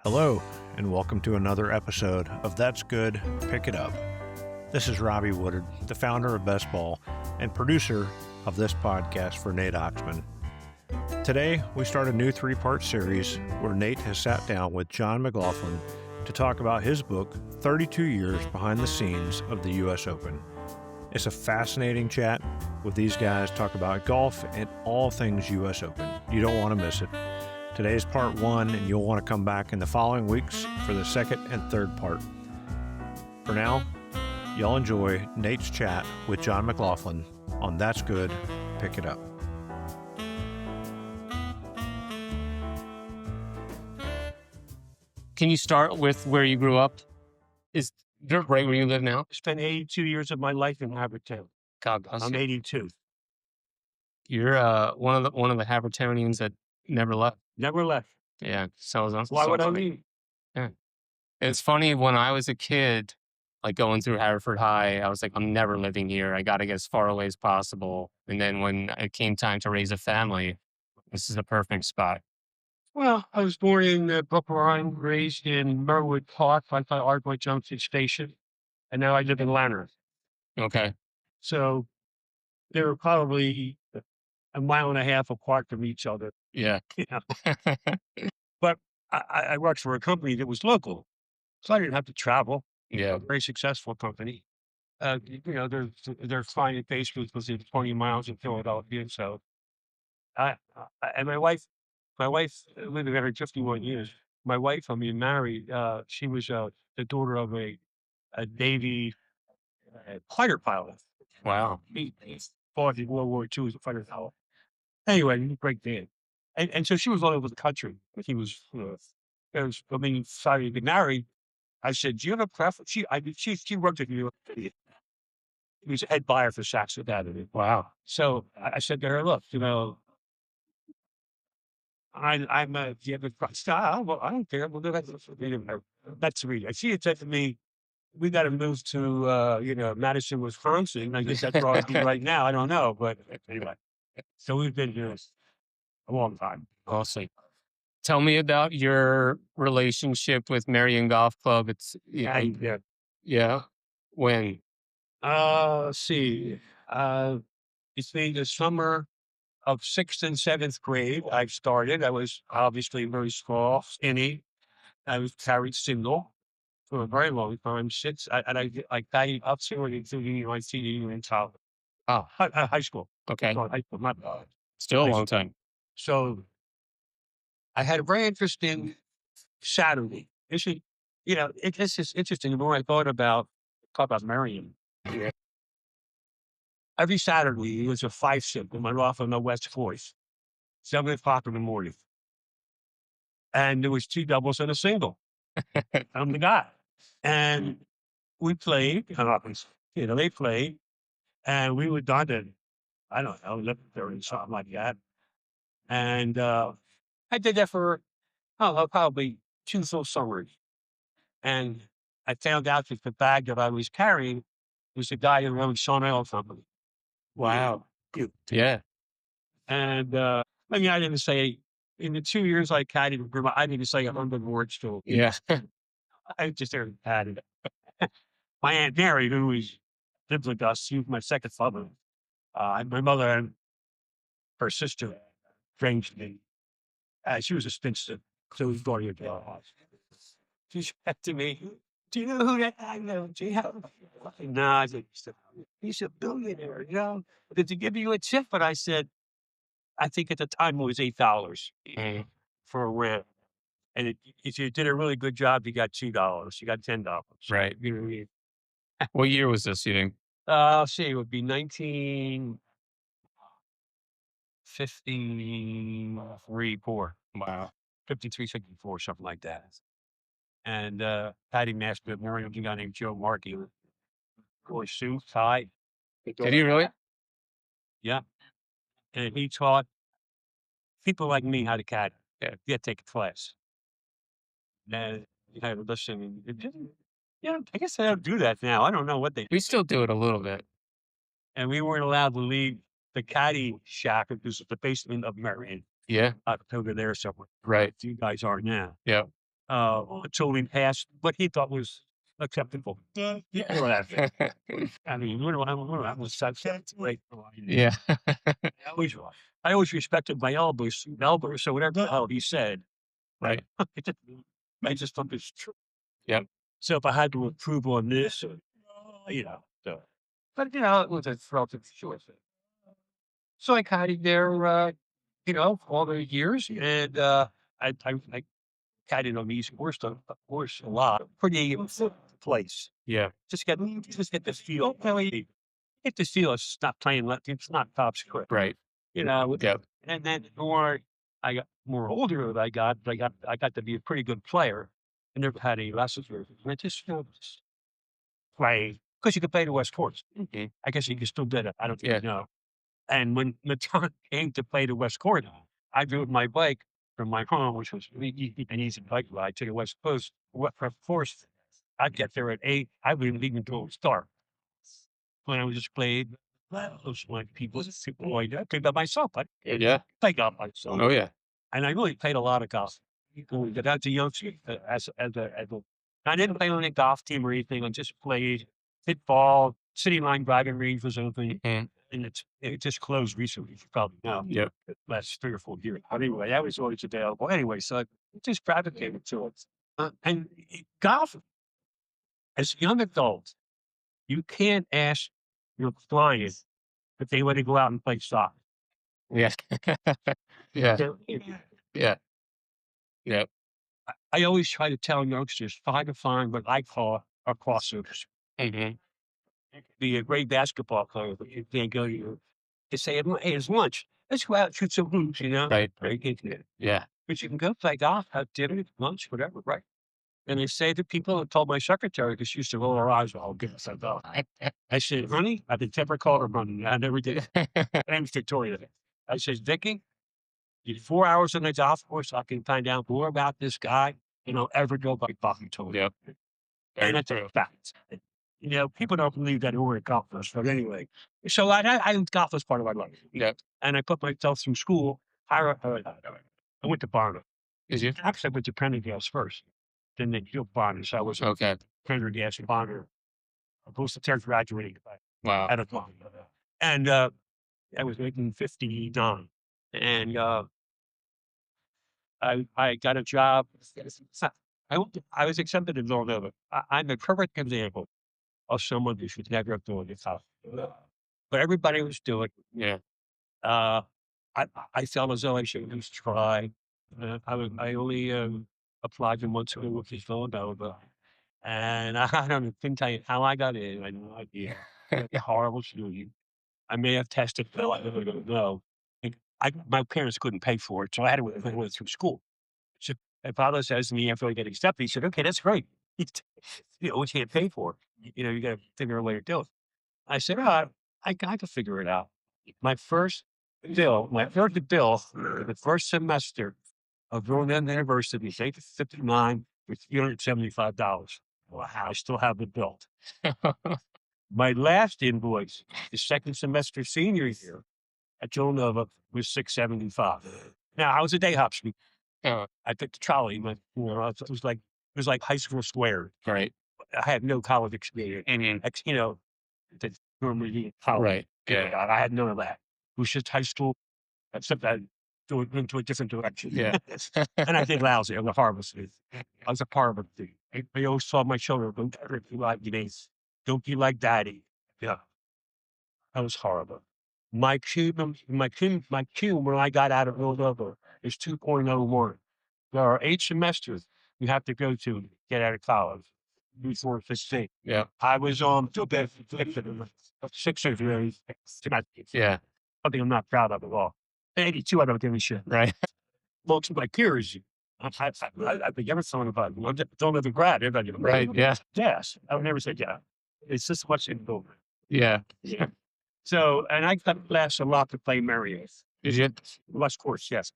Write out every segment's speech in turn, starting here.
Hello, and welcome to another episode of That's Good, Pick It Up. This is Robbie Woodard, the founder of BestBall and producer of this podcast for Nate Oxman. Today, we start a new 3-part series where Nate has sat down with John McLaughlin to talk about his book, 32 Years Behind the Scenes of the U.S. Open. It's a fascinating chat with these guys talk about golf and all things U.S. Open. You don't want to miss it. Today's part 1, and you'll want to come back in the following weeks for the second and third part. For now, y'all enjoy Nate's chat with John McLaughlin on That's Good, Pick It Up. Can you start with where you grew up? Is Dirt right where you live now? I spent 82 years of my life in Havertown. God bless I'm you. 82. You're one of the Havertownians that never left. Never left. Yeah, so Why would I leave? Yeah, it's funny when I was a kid, like going through Haverford High, I was like, I'm never living here. I got to get as far away as possible. And then when it came time to raise a family, this is a perfect spot. Well, I was born in Brookline, raised in Merwood Park, right by Ardmore Junction Station, and now I live in Lanark. Okay. So they were probably a mile and a half apart from each other. Yeah. You know? But I worked for a company that was local, so I didn't have to travel. Yeah. A very successful company. Their client base was within 20 miles of Philadelphia. So and my wife lived together 51 years. My wife, married. She was the daughter of a Navy fighter pilot. Wow. He fought in World War II as a fighter pilot. Anyway, he was a great dad. And so she was all over the country. He was, decided to get married. I said, "Do you have a preference?" She worked at New York City. He was head buyer for Saks Fifth Avenue. Wow. So I said to her, "Look, I'm do you have a style? Well, I don't care. We'll do that." That's the reason. She had said to me, "We got to move to Madison, Wisconsin." I guess that's where I'll be right now. I don't know, but anyway. So we've been here a long time. Awesome. Tell me about your relationship with Marion Golf Club. It's yeah. When? Let's see. It's been the summer of 6th and 7th grade. I started. I was obviously very small, skinny. I was carried single for a very long time. I carried up to and including my senior year in college. Oh, High school. okay. Sorry, high school, not Still a high long school. time. So I had a very interesting Saturday. It's just interesting. The more I talk about Marion. Yeah. Every Saturday, it was a 5-sip in my off on the West 4th, 7 o'clock in the morning. And there was 2 doubles and a single. I'm the guy. And we played, they played, and we were done at, I don't know, 11:30, something like that. And I did that for, probably 2 full summers. And I found out that the bag that I was carrying was the guy who owned Sean Oil Company. Wow. Yeah. And I didn't say, in the 2 years I carried him, I didn't say 100 words to him. Yeah. I just had it. My Aunt Mary, who lived with us, she was my second mother. My mother and her sister arranged me. She was a spinster, so we brought her to our house. She said to me, "Do you know who that I know? Do you have?" No, I said, "He's a billionaire, Did he give you a tip?" But I said, I think at the time it was $8 for a rent. And if you did a really good job, you got $2. You got $10. Right. You know what I mean? What year was this, you think? Let's see, it would be 1953, 4. Wow. 53, 54, something like that. And Patty Master of Miriam, a guy named Joe Markey. Boy, suit, tie. Did he really? Yeah. And he taught people like me how to caddy. Yeah, take a class. And you had to listen. I guess I don't do that now. I don't know what they. We still do it a little bit. And we weren't allowed to leave the caddy shack, because it's the basement of Marion. Yeah. Over there somewhere. Right. You guys are now. Yeah. until we passed what he thought was acceptable. Yeah. I mean, I was such great. Yeah. I always respected my elders, so whatever the hell he said, Right. I just thought it was true. Yep. So if I had to improve on this, or, so. But it was a relative choice. So I kind of there, all the years, and I kind of on these horse a lot. Pretty place. Yeah. Just get the feel. Get the feel. It's not playing. It's not top script. Right. Yep. And then the more I got more older, I got to be a pretty good player. I never had any lessons or I just play because you could play the West Coast. Mhm. I guess you can still do it. I don't Yeah. know. And when the time came to play the West Coast, I drove my bike from my home, which was an easy bike ride to the West Coast. Of course, I'd get there at 8. I wouldn't even go start. When I was just played, those like people I played by myself. I Yeah. played golf myself. Oh yeah. And I really played a lot of golf. As a youngster, as a I didn't play on a golf team or anything. I just played hit ball. City Line driving range was open, Mhm. and it just closed recently. You probably know. Yep. Last 3 or 4 years. But anyway, that was always available. Anyway, so I just gravitated to it. And golf, as a young adult, you can't ask your client if they want to go out and play soccer. Yeah. Yeah. They're- Yeah. Yep. I always try to tell youngsters, try to find what I call a crossovers. Mhm. You could be a great basketball player, but you can't go to you say, hey, it's lunch. Let's go out and shoot some hoops, Right. Very intimate. Yeah. But you can go play golf, have dinner, lunch, whatever, right? And I say to people, I told my secretary, because she used to roll her eyes, well, give us that golf. I said, honey, I've never called her honey. I never did. Her name's Victoria. I said, Vicky, in 4 hours on the golf course, I can find out more about this guy than I'll ever go by talking to him. Yep. And that's a fact. People don't believe that we're a golfers, but anyway. So I golf was part of my life. Yep. And I put myself through school. I went to Barna. Is you? Actually, I went to Prendergast first. Then they built Barna. So I was Okay. Prendergast and Barna. I was the 10th graduating Wow. at a Barna. And I was making 59. And I got a job. I was accepted in Villanova. I'm a perfect example of someone who should never have done it. But everybody was doing it. Yeah. I felt as though I should just try. I only applied to one school, which is Villanova. And I couldn't tell you how I got in. I had no idea. A horrible student. I may have tested, but I really don't know. My parents couldn't pay for it, so I had to went through school. So my father says to me after I get accepted, he said, "Okay, that's great. We can't pay for it. You got to figure a way to do it." I said, I got to figure it out. My first bill, the first semester of Villanova University, 859 was $375. Wow, I still have the bill. My last invoice, the second semester senior year at Villanova, was $675. Now I was a day hop student. Oh, I took the trolley, but it was like high school square. right. I had no college experience. Mhm. The normally college. Right. Yeah. I had none of that. It was just high school, except I went into a different direction. Yeah. And I did lousy. I was a horrible student. I was a horrible thing. I always saw my children, don't ever be like me. Don't be like daddy. Yeah. That was horrible. My Q when I got out of Villanova is 2.01. There are 8 semesters you have to go to get out of college before 15. Yeah. I was on 6 years. Yeah. Something I'm not proud of at all. 82, I don't give a shit. Right. Most of my peers, I think everything about it. Don't ever grad. Everybody, Right. Yeah. yes. I would never say yeah. It's just what's in the Yeah. yeah. So, and I got last a lot to play Mario's. Did you? West Course, yes.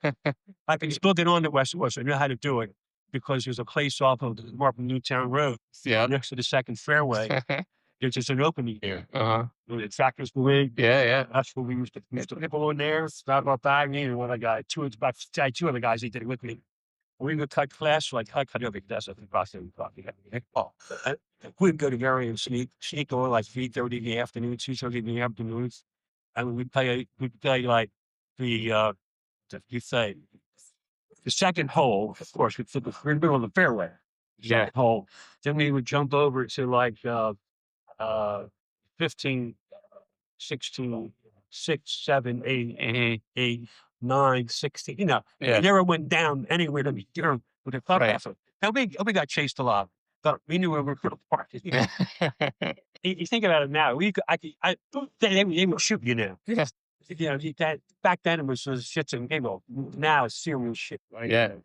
I can still get on the West Course. I know how to do it because there's a place off of the Marple Newtown Road Yeah. next to the second fairway. There's just an opening here. Uh-huh. The tractors go in. Yeah. Yeah. That's what we used to go in there. It's not about bagging or one other guy. Two other guys, they did it with me. we would cut class, like I cut every class. I think we'd go together and sneak over like 3:30 in the afternoon, 2:30 in the afternoons, and we'd play like the you say the second hole. Of course, we're in the middle of the fairway. Yeah. Hole. Then we would jump over to like 15, 16, 6, 7, 8, 8, 9, 16. You know, we Yeah. never went down anywhere to be with a club Right. effort. Now we got chased a lot, but we knew we were going to park. You think about it now. They would shoot you now. Yes. You know, back then it was shits and giggles. Now it's serious shit. Right? Yeah.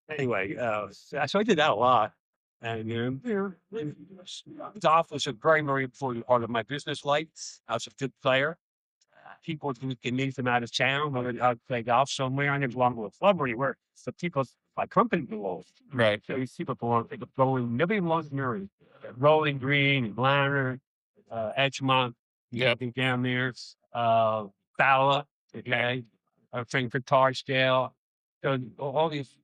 Anyway, so I did that a lot. And golf was a very, very important part of my business life. I was a good player. People can meet them out of town. I'd play golf somewhere. I didn't belong to a club where you were. So people, my company belonged. Right. So these people belong. Nobody belongs to Murray. Rolling Green, Blanner, Edgemont, down there. Fowler, okay. Frankfurt Tarsdale. So all these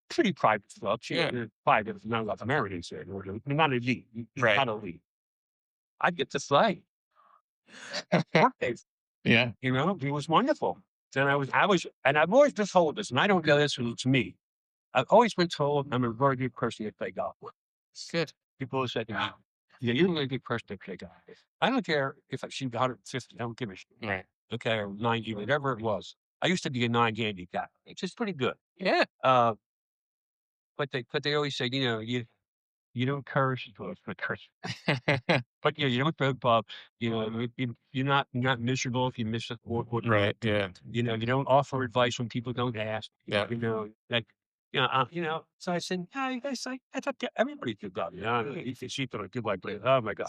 pretty private clubs. Yeah. Private, not like Americans there. Not elite. Right. Not elite. I'd get to play. Yeah. You know, it was wonderful. Then and I've always been told this, and I don't know this when it's me. I've always been told I'm a very good person to play golf with. Good. People have said, yeah, you're a really good person to play golf with. I don't care if I shoot 150, I don't give a shit. Right. Okay, or 90, whatever it was. I used to be a 9 guy, which is pretty good. Yeah. But they always say, you know, you don't curse, but curse. But you don't throw Bob. You know, you're not miserable if you miss a quarter. Right. Yeah. You know, you don't offer advice when people don't ask. Yeah. You know, like So I said, yeah, I thought everybody did that. You know, if you see people like, oh my god.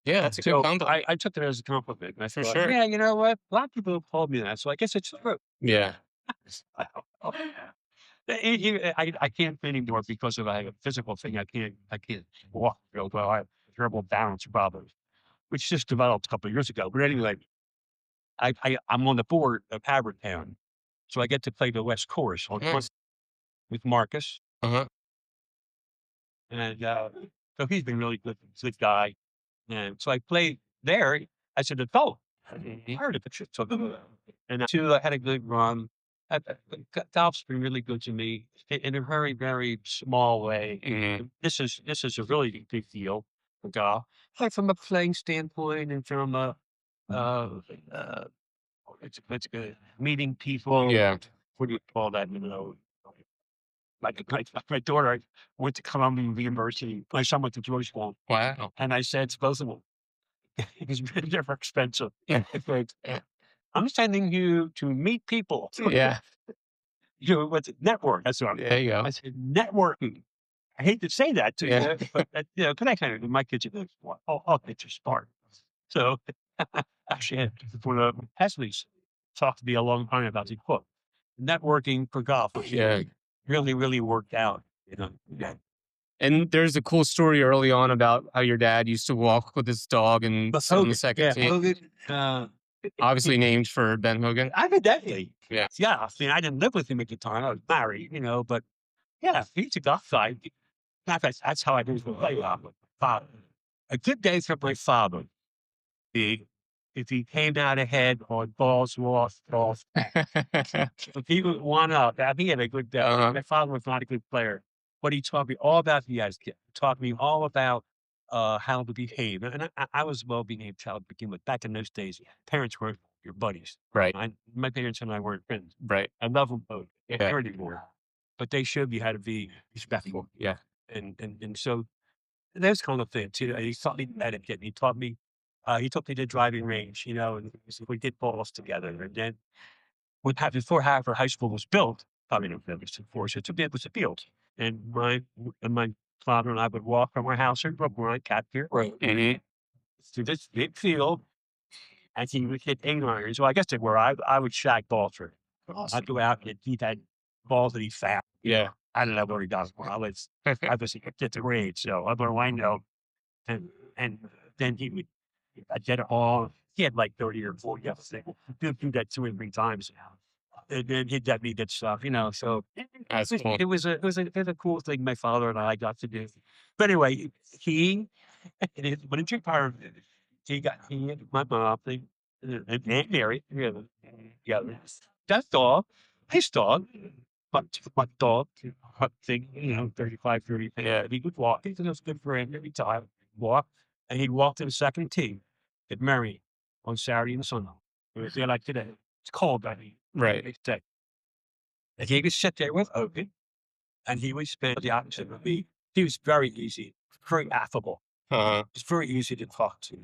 Yeah, that's a good So compliment. I took it as a compliment. And I For thought, sure. yeah, you know what? A lot of people have told me that, so I guess it's true. Yeah. I can't anymore because of a physical thing. I can't walk real well. I have terrible balance problems, which just developed a couple of years ago. But anyway, I'm on the board of Havertown, so I get to play the West Course Nice. with Marcus, Uh-huh. and so he's been really good guy. And so I played there as an adult. I heard of it. So, and I had a good run. Golf's been really good to me in a very, very small way. Mhm. This is a really big deal for golf, like from a playing standpoint and from a it's good meeting people. Yeah. What do you call that? You know, like my daughter went to Columbia University. My son went to Georgetown, Wow. and I said, it's both of them. It's never expensive. I'm sending you to meet people. Yeah. You know, what's it? Network. That's what There you go. I said, networking. I hate to say that to Yeah. you, but can I kind of, my kids, I'll get you smart. So actually, I had one of Hesley's talked to me a long time about the book. Networking for golf. Yeah. Really, really worked out. You know, yeah. And there's a cool story early on about how your dad used to walk with his dog and But sit on the second tee. Hogan, Obviously named for Ben Hogan. evidently. Yeah. Yeah. I mean, I didn't live with him at the time. I was married, you know, but yeah, he's a golf guy. That's how I did play golf with my father. A good day for my father. If he came out ahead on balls lost, if he was one up, he had a good day. Uh-huh. My father was not a good player, but he taught me all about the ice. He taught me all about how to behave. And I was a well-behaved child to begin with. Back in those days, parents were your buddies. Right. My parents and I weren't friends. Right. I love them both. Yeah. They're anymore. But they showed me how to be respectful. Yeah. And so those kind of things. You know, he taught me etiquette. He took me to the driving range, you know, and we did balls together. And then before Harvard High School was built, probably not built, of course, it was a field. And my father and I would walk from our house in Brooklyn on Catfield Road through this big field, and he would hit 8-irons. Well, I guess they were. I would shag balls for him. Awesome. I'd go out and he had balls that he found. Yeah. I don't know where he got them. I was at the range, so what do I know? And then I did it all. He had like 30 or 40 of them. He'd do that 2 or 3 times. And then he'd let me get stuff, so That's cool. it was a cool thing my father and I got to do. But anyway, when it transpired, he and my mom, and Aunt Mary, together. That dog, his dog, my dog, thing, 35, 30 pounds. Yeah. He would walk. It was good for him every time. Walk. And he'd walk to the second tee at Mary on Saturday and Sunday. It was there like today. It's cold, I mean. Right. Next day. And he would sit there with Hogan, and he would spend the opposite with me. He was very easy, very affable. Uh-huh. It's very easy to talk to.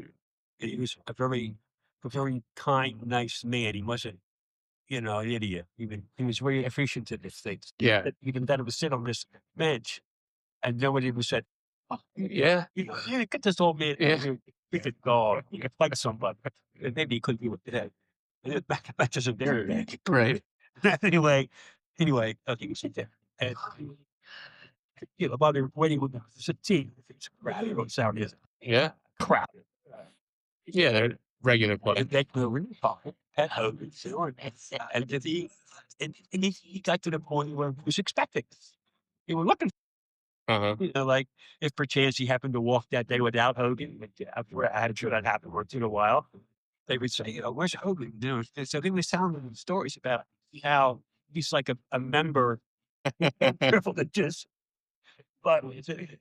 And he was a very kind, nice man. He wasn't, an idiot. He was very appreciative of things. Yeah. Even that he would sit on this bench and nobody would say, oh, Yeah. get this old man. Yeah. He could go, he could fight somebody. And maybe he couldn't do it today. And it back isn't there today. Right. anyway, he would sit there. And, while they're waiting with the team, it's crowded on Saturday. Yeah. Crowded. Yeah, they're regular And play. they were really talking at Hogan. And he got to the point where he was expecting. He was looking, Uh-huh. like if perchance he happened to walk that day without Hogan, after I had sure that happened once in a while, they would say, where's Hogan? And so he was telling them stories about how he's like a member privileges. But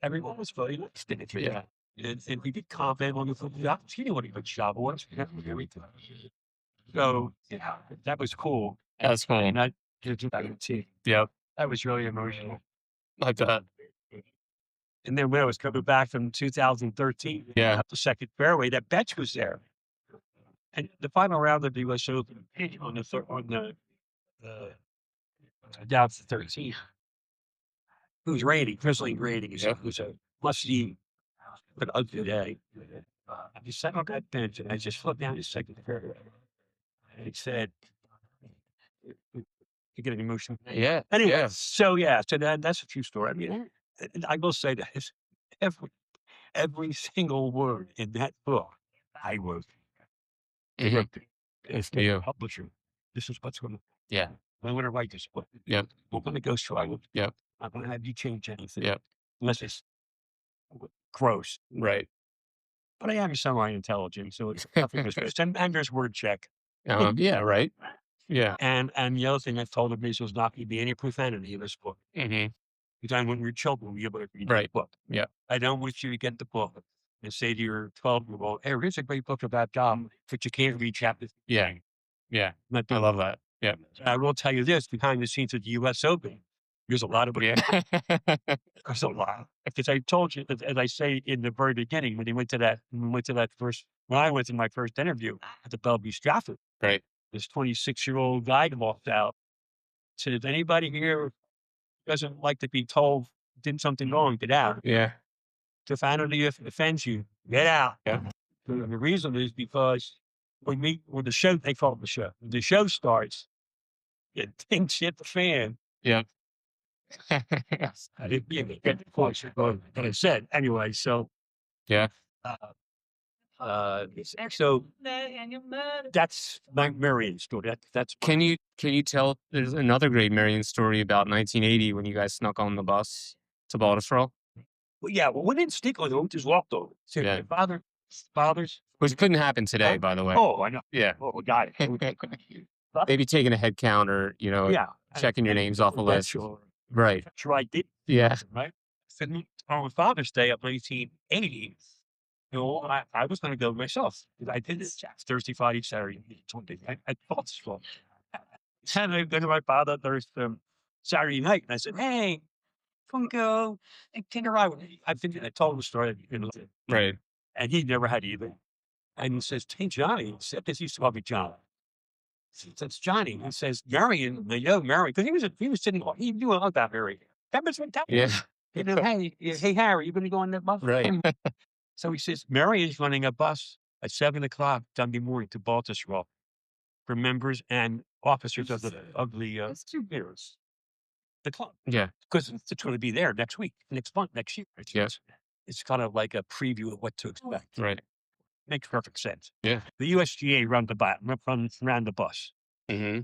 everyone was very nice to him. Yeah. And he did comment on the job. He knew what a good job was. So that was cool. That's cool. And I did that too. Yep. That was really emotional. Like that. And then when I was coming back from 2013, Yeah. up the second fairway, that bench was there. And the final round of the US Open on the down to 13. It was raining, drizzling raining. So it was a must-see, but ugly day. I just sat on that bench and I just flipped down the second fairway. And it said, you get an emotion. Yeah. Anyway, Yeah. so that's a true story. I mean, and I will say this: every single word in that book, I wrote. Mhm. It's for you. Publisher. This is what's going to. Yeah. I'm going to write this book. Yep. We're going to go through it. Yep. I'm going to have you change anything. Yep. Unless it's gross. Right. But I am semi-intelligent, so it's nothing was gross. And there's word check. Yeah. Right. Yeah. And the other thing I told him is there's not going to be any profanity in this book. Mm-hmm. Because when you're children, you're able to read Right. the book. Yeah. I don't want you to get the book and say to your 12-year-old, hey, here's a great book about God, but you can't read chapter. Yeah. Yeah. Not I doing love that. Yeah. that. I will tell you this, behind the scenes at the US Open, there's a lot of Yeah. there's a lot. Because I told you, as I say in the very beginning, when I went to my first interview at the Bellevue Stratford, Right. this 26-year-old guy walked out, said, if anybody here doesn't like to be told did something wrong, get out. Yeah. Profanity offends you, get out. Yeah. The reason is because when the show, they call it the show. When the show starts, things hit the fan. Yeah. I didn't get the voice, but I said anyway. So Yeah. so that's my Marion story. That's Can you tell? There's another great Marion story about 1980 when you guys snuck on the bus to Baltusrol, well, we didn't sneak on it. We just walked over. So Yeah. my father's. which couldn't happen today, Huh? by the way. Oh, I know. Yeah. Oh, we got it. Maybe taking a head count or Yeah. checking your names off a list. Sure. Right. That's right. Yeah. Right. So on Father's Day of 1980, I was going to go myself. I did this Thursday, Friday, Saturday, Sunday. I thought this was. And I go to my father Thursday, Saturday night, and I said, "Hey, come go and take a ride with me." I told him the story, Right. and he never had either. And he says, "Hey, Johnny," he said, this used to call me John. He says, "Johnny," he says, "Marion, the young Marion," because he was sitting, he knew a lot about Marion. That was fantastic. Yeah. Hey, Harry, you going to go on that bus? Right. So he says, Marion's running a bus at 7:00 Sunday morning to Baltusrol for members and officers of the club. Yeah. Because it's going to be there next month, next year. Yes. It's kind of like a preview of what to expect. Right. Makes perfect sense. Yeah. The USGA runs the bus. Mm-hmm.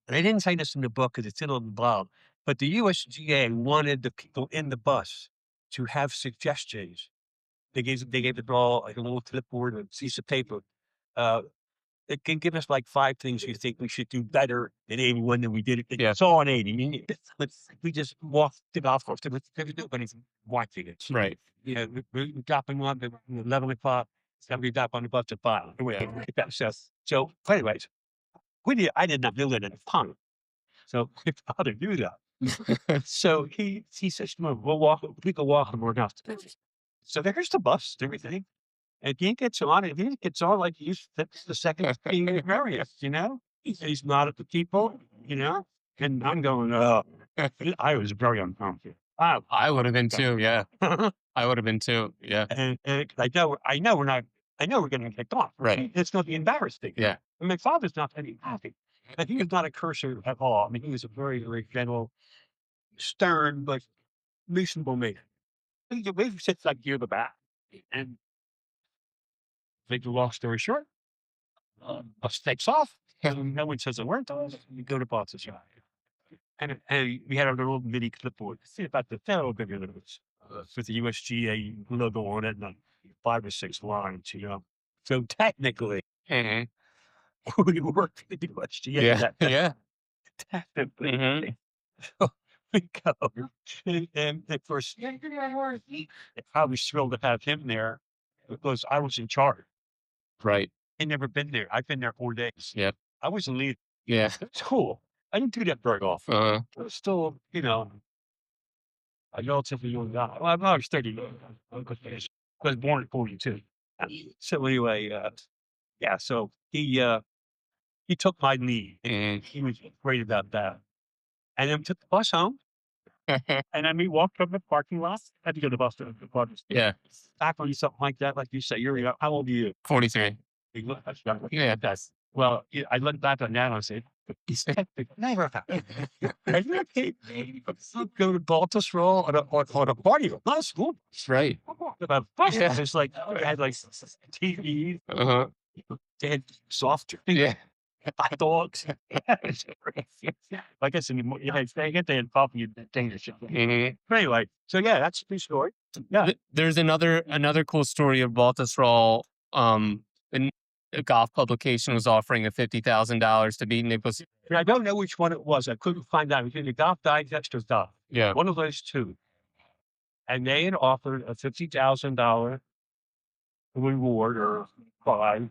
And I didn't say this in the book because it's still involved, but the USGA wanted the people in the bus to have suggestions. They gave them all like a little clipboard and a piece of paper. It can give us like 5 things you think we should do better in 81 than we did it. Yeah. It's all on 80. I mean, we just walked the golf course. There was nobody's watching it. Right. You know, we're dropping on at 11 o'clock. Somebody drop on the bus at 5. So anyways, I did not know that at the time. So my father knew that. So he says, "Come on, we go walk and we're out." So there's the bus, and everything. And he gets on, and he gets on like he's the second being area, you know? He's not at the people, you know? And I'm going, I was very uncomfortable. I would have been too. Yeah. I would have been too. Yeah. And I know we're going to get off. Right. It's going to be embarrassing. Yeah. And my father's not very happy. And he was not a cursor at all. I mean, he was a very, very gentle, stern, but reasonable man. We sit like near the back. And make the long story short, bus takes off. And no one says a word to us. We go to Boston. And we had our little mini clipboard. See about the little bigger than this, with the USGA logo on it and 5 or 6 lines, you know. So technically, we work for the USGA. Yeah. Yeah. Technically. Mm-hmm. So we go. And of course, I was thrilled to have him there because I was in charge. Right. I'd never been there. I've been there 4 days. Yep. I was a leader. Yeah. It's cool. I didn't do that very often. Uh-huh. I was still, you know, a relatively young guy. Well, I was 30. I was born at 42. So anyway, yeah. So he took my lead, and he was great about that. And then we took the bus home, and then we walked from the parking lot. I had to go to the bus to the parking lot. Yeah. Back on you something like that, like you say, how old are you? 43. Yeah. That's well. I looked back on that and I said, "Never go to Baltusrol on a party, not a school. Right. About Yeah. it's like I had like TV, Uh-huh. they had soft drinks, Yeah. hot dogs. I guess anymore, they had coffee and Danish. Mm-hmm. But anyway, so yeah, that's the story. Yeah. There's another cool story of Baltusrol. A golf publication was offering a $50,000 to beat Nicholas. And I don't know which one it was. I couldn't find out. It was either Golf Digest or Golf. Yeah. One of those two. And they had offered a $50,000 reward or prize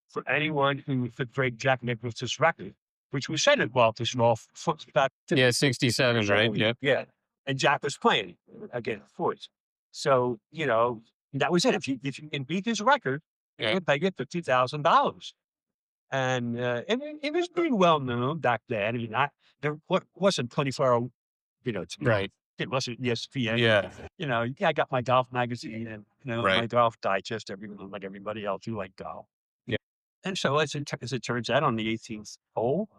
for anyone who could break Jack Nicklaus's record, which was set at Baltusrol for about 67, right? Yep. Yeah. And Jack was playing again, of course. So, you know, that was it. If you can beat his record, Yeah. they get $50,000. And it was pretty well known back then. I mean, there wasn't 24-hour, you know, Right. it wasn't ESPN. Yeah. You know, yeah, I got my golf magazine and, you know, my Right. golf digest, like everybody else who like golf. Yeah. And so as it turns out, on the 18th hole,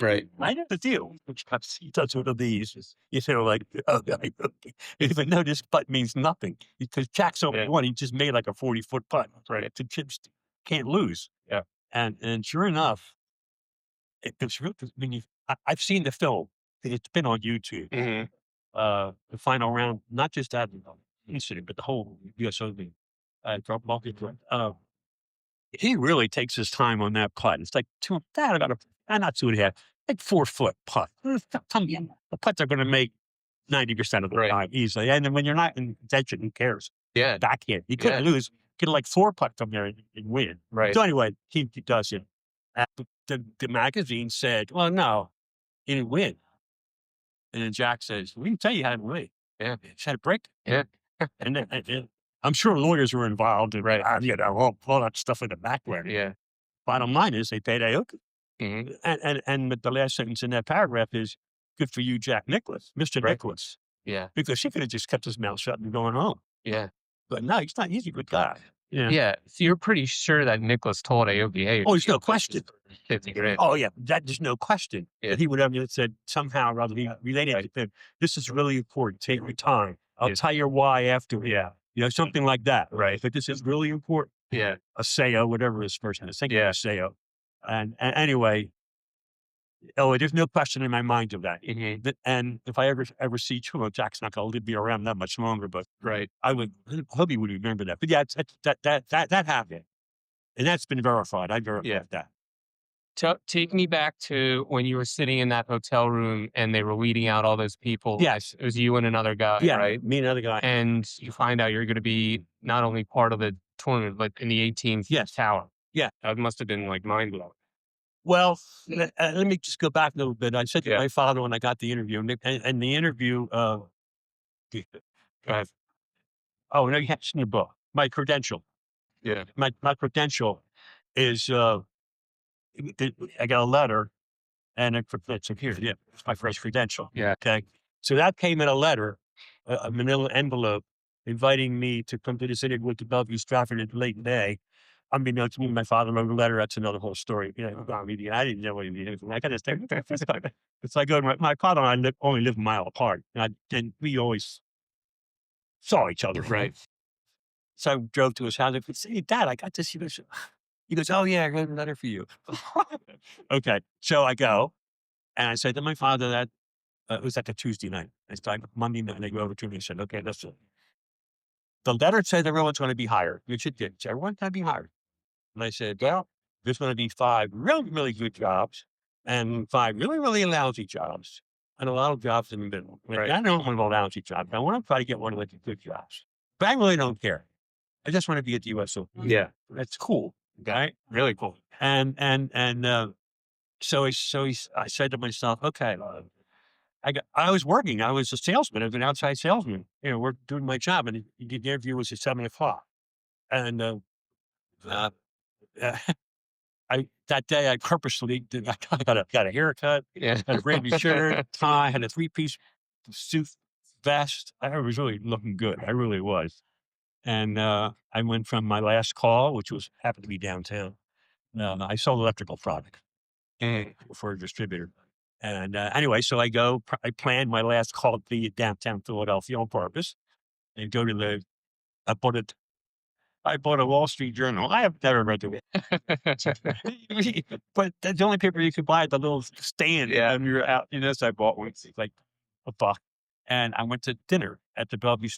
Right. I know the deal, which he does one of these. You know, like, even though this putt means nothing because Jack's only Yeah. one. He just made like a 40-foot putt. Right. To chips can't lose. Yeah. And sure enough, it's real. I mean, I've seen the film. It's been on YouTube. Mm-hmm. The final round, not just that incident, but the whole US Open. He really takes his time on that putt. It's like not 2.5, like 4-foot putt. The putts are going to make 90% of the Right. time easily. And then when you're not in contention, who cares? Yeah. Backhand. You couldn't lose. Get like 4 putts from there and win. Right. So anyway, he does it. The magazine said, well, no, he didn't win. And then Jack says, we can tell you how to win. Yeah. He had a break. Yeah. And then I'm sure lawyers were involved and you know, all that stuff in the background. Yeah. Bottom line is they paid Aoki. Mm-hmm. And the last sentence in that paragraph is, good for you, Jack Nicklaus, Mr. Right. Nicklaus. Yeah. Because he could have just kept his mouth shut and gone home. Yeah. But no, he's not. He's a good guy. Yeah. Yeah. So you're pretty sure that Nicholas told Aoki, hey, Oh, there's no question. 50 grand. Oh, yeah. There's no question. Yeah. That he would have said somehow or other, he related to him. This is really important. Take your time. I'll tell you why after. Yeah. You know, something like that. Right. But this is really important. Yeah. Aseo, whatever his first name is. I think it was Aseo. And anyway, Oh, there's no question in my mind of that. Mhm. And if I ever see Jack's not going to be around that much longer, but Right. I hope he would remember that. But yeah, that happened, and that's been verified. I verified Yeah. that. Take me back to when you were sitting in that hotel room and they were weeding out all those people. Yes. It was you and another guy, Yeah, right? me and another guy. And you find out you're going to be not only part of the tournament, but in the 18th Yes. tower. Yeah. That must have been like mind blowing. Well, let me just go back a little bit. I said to Yeah. my father when I got the interview, and the interview, Go ahead. oh, no, you have to see the book. My credential. Yeah. My credential is, I got a letter, and it's here. Yeah, it's my first credential. Yeah. Okay. So that came in a letter, a manila envelope, inviting me to come to the city with the Bellevue Stratford in late May. Unbeknownst to me, my father wrote a letter. That's another whole story. I didn't know what he did. I got to it's like my father and I only live a mile apart, and we always saw each other. Right. So I drove to his house. I said, "Hey, Dad, I got this." He goes, "Oh yeah, I wrote a letter for you." Okay, so I go and I said to my father that it was like a Tuesday night. I started Monday night. And they go over to me and said, "Okay, listen. The letter said everyone's going to be hired, which it did. So everyone's going to be hired." And I said, "Well, there's going to be 5 really, really good jobs and 5 really, really lousy jobs and a lot of jobs in the middle. Right. I don't want the lousy jobs. I want to try to get one of the good jobs. But I really don't care. I just want to be at the U.S. Open. Yeah. That's cool. Okay. Really cool. And I said to myself, okay, I was working. I was a salesman. I was an outside salesman. We're doing my job, and the interview was at 7:00. And uh, that day I purposely did. I got a haircut, Yeah. had a brand new shirt, tie, had a 3-piece suit vest. I was really looking good. I really was. And I went from my last call, which happened to be downtown. I sold electrical product for a distributor. And anyway, so I go. I planned my last call to be at downtown Philadelphia on purpose, and go to the. I bought it. I bought a Wall Street Journal. I have never read it, but that's the only paper you could buy at the little stand. Yeah. When you're out. So I bought one. It's like $1, and I went to dinner at the Bellevue.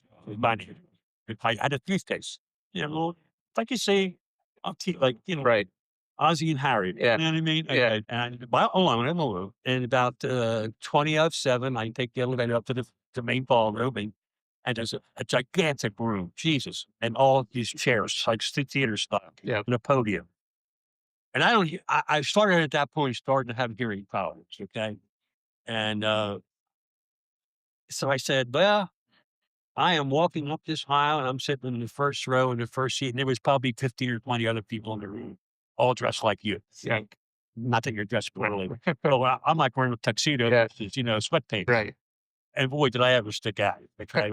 I had a briefcase. Like you see, Right. Ozzy and Harry. Yeah. You know what I mean? Yeah. Okay. And alone. And about 7:20, I take the elevator up to the main ballroom, and there's a gigantic room, Jesus, and all these chairs, like theater style, Yeah. and a podium. And I started at that point, starting to have hearing problems, okay? And so I said, well, I am walking up this aisle, and I'm sitting in the first row in the first seat, and there was probably 15 or 20 other people in the room, all dressed like you. Yeah. Not that you're dressed poorly, but I'm like wearing a tuxedo, Yeah. sweatpants. Right. And boy, did I ever stick out. Okay?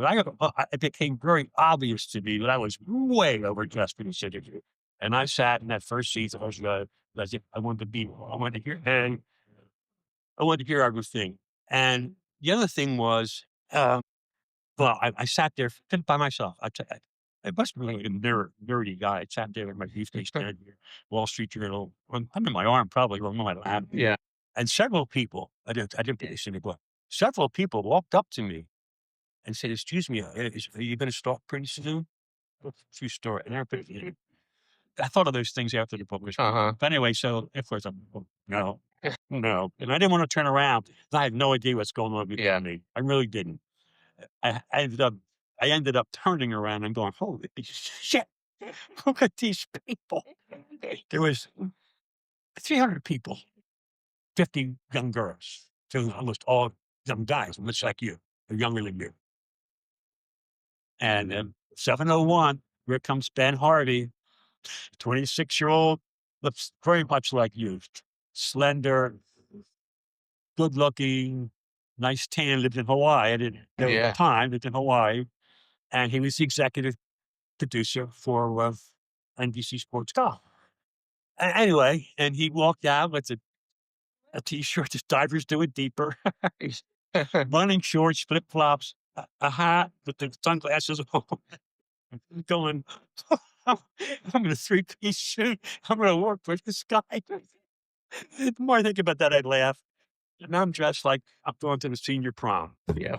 It became very obvious to me that I was way overdressed for this interview. And I sat in that first seat. I wanted to be. I wanted to hear, and I wanted to hear everything. And the other thing was, I sat there by myself. I must be like a nerdy guy. I sat there with my briefcase down here, Wall Street Journal, under my arm, probably on my lap. Yeah. And several people, I didn't finish any book. Several people walked up to me and said, "Excuse me, are you going to start pretty soon?" True story. And I thought of those things after the book was. Uh-huh. But anyway, so of course no, no, and I didn't want to turn around. I had no idea what's going on with me. I really didn't. I ended up turning around and going, "Holy shit! Look at these people." There was 300 people, 50 young girls, so almost all young guys, much like you, or younger than you. And 7:01, here comes Ben Harvey, 26-year-old, looks very much like you, slender, good looking, nice tan, lived in Hawaii. I didn't know at the time, lived in Hawaii. And he was the executive producer for NBC Sports Golf. Anyway, and he walked out with a T-shirt, his divers do it deeper, running shorts, flip flops, a hat with the sunglasses on, going, I'm in a 3-piece suit. I'm going to work for this guy. The more I think about that, I laugh. And I'm dressed like I'm going to the senior prom. Yeah.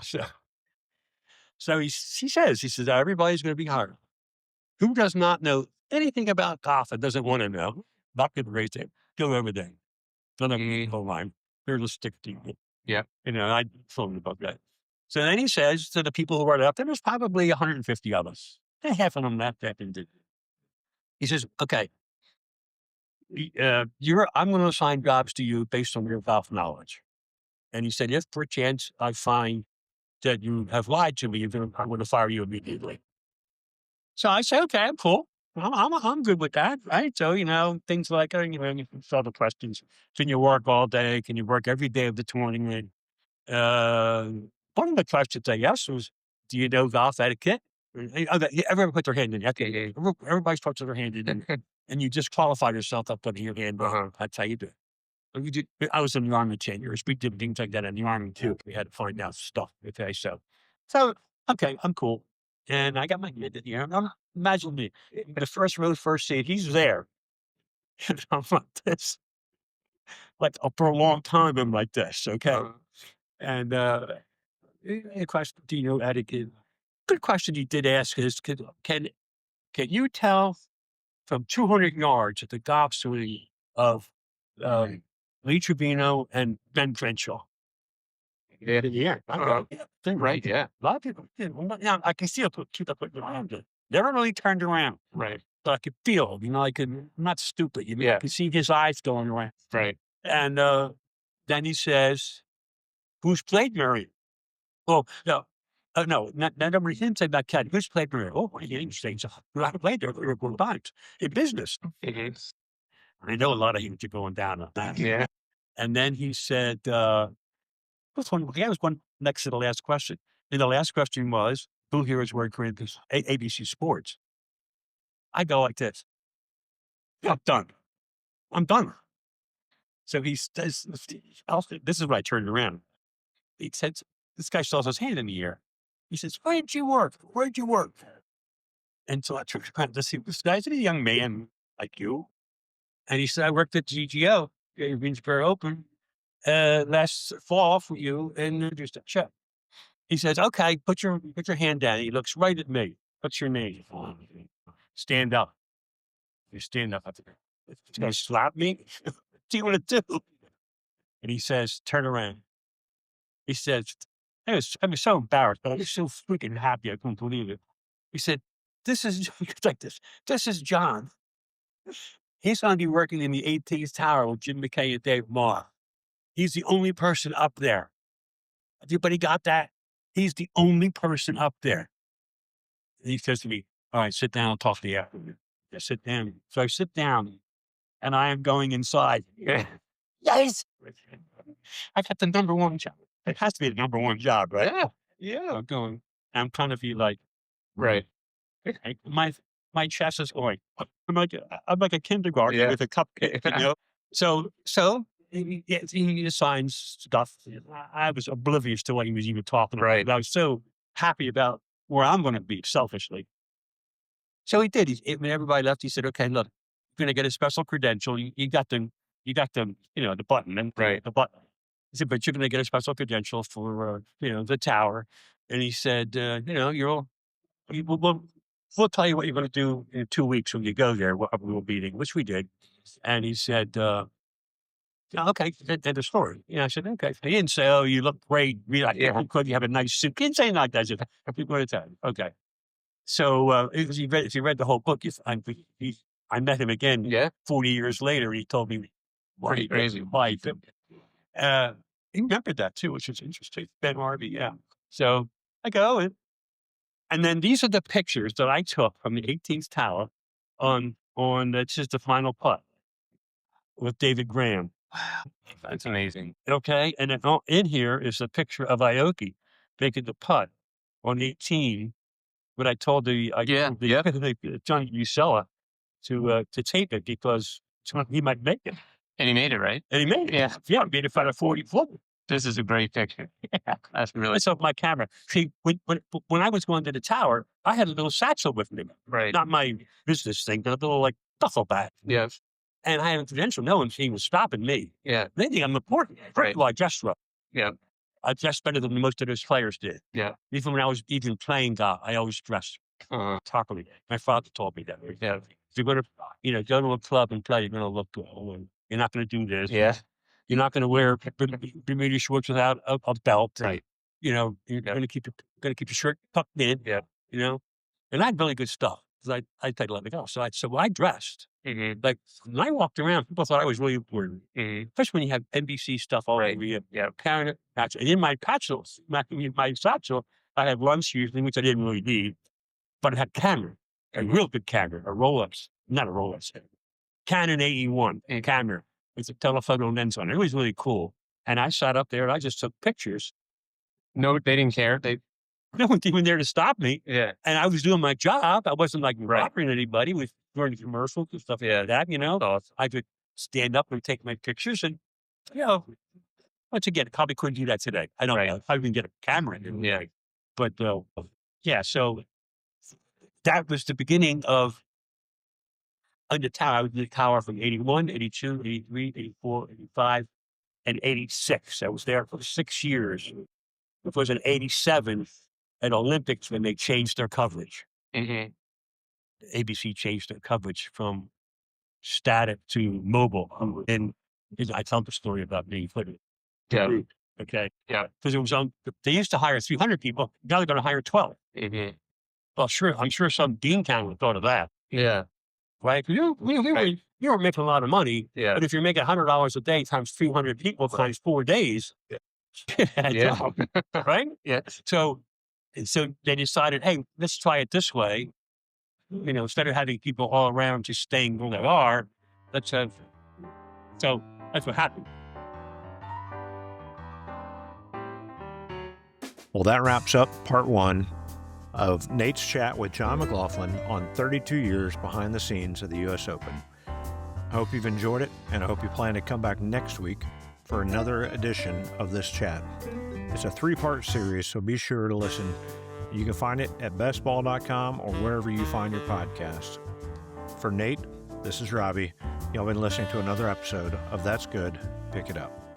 So he says, everybody's going to be hired. Who does not know anything about golf and doesn't want to know? Not good racing. Go over there. None of the whole line. They're just stick to you. Yeah. I told him about that. So then he says to the people who are left, and there's probably 150 of us. Half of them left that and did. He says, okay, I'm going to assign jobs to you based on your golf knowledge. And he said, if per chance I find that you have lied to me, I'm going to fire you immediately. So I say, okay, I'm cool. I'm good with that, right? So, things like, you saw the questions. Can you work all day? Can you work every day of the tournament? One of the questions I asked was, do you know golf etiquette? Everyone put their hand in. Everybody's put their hand in. And you just qualify yourself up putting your hand in. That's how you do it. I was in the Army 10 years. We did things like that in the Army too. We had to find out stuff. Okay, so okay, I'm cool. And I got my hand in here. Imagine me, the first row, first seat. He's there. And I'm like this. For a long time, I'm like this. Okay. And a question, do you know etiquette? Good question he did ask is, can you tell from 200 yards at the golf swing of Lee Trevino and Ben Crenshaw? Yeah. Right. Yeah. A lot of people did. I can see people putting their hand in. Never really turned around. Right. But I could feel, I'm not stupid. I could see his eyes going around. Right. And then he says, who's played Mary? Oh, no. No, not nobody didn't say about Cat. Who's played Mary? Oh, he didn't say so. I played there 3 or 4 times in business. I know a lot of you are going down on that. Yeah. And then he said, that was one next to the last question. And the last question was, who here is wearing ABC Sports? I go like this. I'm done. So he says, this is when I turned around. He said, this guy still has his hand in the air. He says, where'd you work? And so I turned around to see this guy's a young man like you. And he said, I worked at GGO, Greensboro Open, last fall for you, and just a check. He says, okay, put your hand down. He looks right at me. What's your name? Stand up. You stand up. He's going to slap me? What do you want to do? And he says, turn around. He says, I was so embarrassed, but I was so freaking happy. I couldn't believe it. He said, this is like this. This is John. He's going to be working in the 18th tower with Jim McKay and Dave Marr. He's the only person up there. Everybody got that? He's the only person up there. And he says to me, all right, sit down and talk to you after. I sit down. So I sit down and I am going inside. Yes. I got the number 1 job. It has to be the number 1 job, right? Yeah. I'm trying to be like, right. My chest is going. I'm like a kindergarten with a cupcake, So he assigns stuff. I was oblivious to what he was even talking about. Right. I was so happy about where I'm going to be, selfishly. So he did. When everybody left, he said, "Okay, look, you're going to get a special credential. You got the the button and Right. the button." He said, "But you're going to get a special credential for the tower." And he said, We'll tell you what you're going to do in 2 weeks when you go there. We'll meeting, which we did." And he said, okay, end of story. I said, okay. He didn't say, oh, you look great. You have a nice suit. He didn't say like that. Just, okay. So if you read the whole book, I met him again 40 years later. He told me Pretty crazy. why he remembered that too, which is interesting. Ben Harvey, yeah. So I go and then these are the pictures that I took from the 18th tower on this is the final putt with David Graham. That's amazing. Okay. And then in here is a picture of Aoki making the putt on 18. But I told Johnny Usella to tape it because he might make it. And he made it, right? And he made it. Yeah. Yeah, he made it for 40 foot. This is a great picture. Yeah. That's really. Let's open my camera. See, when I was going to the tower, I had a little satchel with me. Right. Not my business thing, but a little like duffel bag. Yes. And I have a credential. No one's even stopping me. Yeah. They think I'm important. First Right. of all, I dress well. Yeah. I dress better than most of those players did. Yeah. Even when I was even playing golf, I always dressed properly. My father taught me that. Yeah. If you're going to, go to a club and play, you're going to look good. You're not going to do this. Yeah. You're not going to wear Bermuda shorts without a belt. Right. You're going to keep your shirt tucked in. Yeah. And I had really good stuff because I played a lot of golf. So I dressed. Mm-hmm. Like when I walked around, people thought I was really important. Mm-hmm. Especially when you have NBC stuff all over you. Yeah. Carrying it, and in my satchel, I had lunch usually, which I didn't really need, but it had camera, a real good camera, a Rolex, not a Rolex, Canon AE1 camera with a telephoto lens on it. It was really cool. And I sat up there and I just took pictures. No, they didn't care. No one's even there to stop me. Yeah. And I was doing my job. I wasn't like bothering anybody with doing commercials and stuff like that, Awesome. I could stand up and take my pictures and, once again, probably couldn't do that today. I don't know. I didn't get a camera. Yeah. But, so that was the beginning of under tower. I was in the tower from 81, 82, 83, 84, 85, and 86. I was there for 6 years. It was in 87 at Olympics when they changed their coverage. Mm-hmm. ABC changed their coverage from static to mobile. And I tell the story about being flipped. Yeah. Okay. Yeah. Because it was they used to hire 300 people. Now they're going to hire 12. Mm-hmm. Well, I'm sure some dean counter thought of that. Yeah. Right? You were making a lot of money. Yeah. But if you're making $100 a day times 300 people times 4 days, Yeah. right? Yeah. So they decided, hey, let's try it this way. Instead of having people all around just staying where they are, let's have. So that's what happened. Well, that wraps up part 1 of Nate's chat with John McLaughlin on 32 years behind the scenes of the U.S. Open. I hope you've enjoyed it, and I hope you plan to come back next week for another edition of this chat. It's a 3-part series, so be sure to listen. You can find it at bestball.com or wherever you find your podcasts. For Nate, this is Robbie. Y'all been listening to another episode of That's Good, Pick It Up.